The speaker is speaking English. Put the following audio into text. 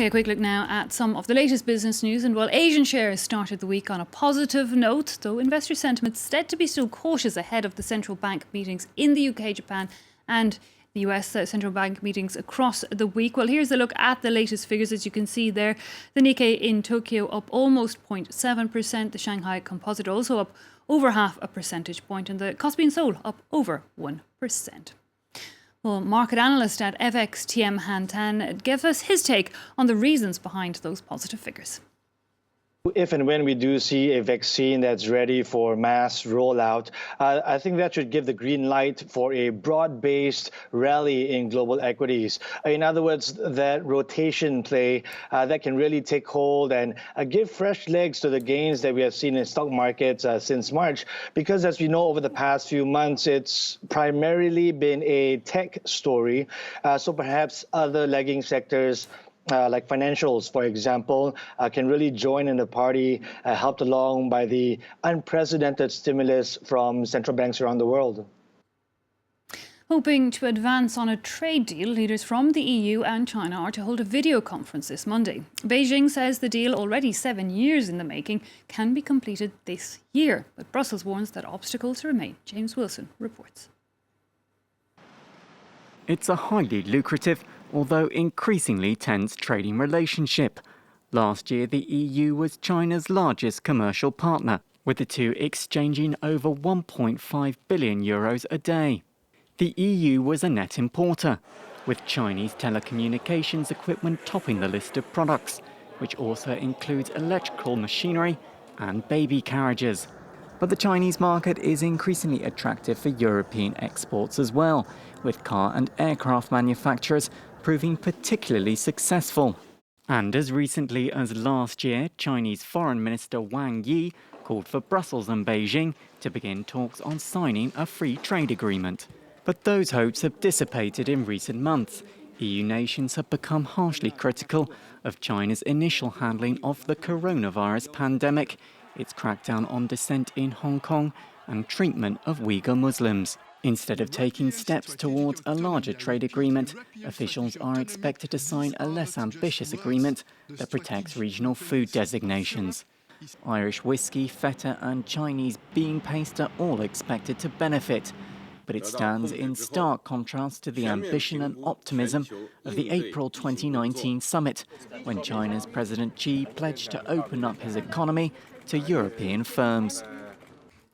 Okay, a quick look now at some of the latest business news. And while Asian shares started the week on a positive note, though investor sentiment is said to be still cautious ahead of the central bank meetings in the UK, Japan and the US central bank meetings across the week. Well, here's a look at the latest figures. As you can see there, the Nikkei in Tokyo up almost 0.7%. The Shanghai Composite also up over half a percentage point, and the Kospi in Seoul up over 1%. Well, market analyst at FX TM Han Tan gave us his take on the reasons behind those positive figures. If and when we do see a vaccine that's ready for mass rollout, I think that should give the green light for a broad-based rally in global equities. In other words, that rotation play that can really take hold and give fresh legs to the gains that we have seen in stock markets since March. Because as we know, over the past few months, it's primarily been a tech story. So perhaps other lagging sectors like financials, for example, can really join in the party, helped along by the unprecedented stimulus from central banks around the world. Hoping to advance on a trade deal, leaders from the EU and China are to hold a video conference this Monday. Beijing says the deal, already 7 years in the making, can be completed this year. But Brussels warns that obstacles remain. James Wilson reports. It's a highly lucrative, although increasingly tense trading relationship. Last year, the EU was China's largest commercial partner, with the two exchanging over 1.5 billion euros a day. The EU was a net importer, with Chinese telecommunications equipment topping the list of products, which also includes electrical machinery and baby carriages. But the Chinese market is increasingly attractive for European exports as well, with car and aircraft manufacturers proving particularly successful. And as recently as last year, Chinese Foreign Minister Wang Yi called for Brussels and Beijing to begin talks on signing a free trade agreement. But those hopes have dissipated in recent months. EU nations have become harshly critical of China's initial handling of the coronavirus pandemic, its crackdown on dissent in Hong Kong, and treatment of Uyghur Muslims. Instead of taking steps towards a larger trade agreement, officials are expected to sign a less ambitious agreement that protects regional food designations. Irish whiskey, feta and Chinese bean paste are all expected to benefit, but it stands in stark contrast to the ambition and optimism of the April 2019 summit, when China's President Xi pledged to open up his economy to European firms.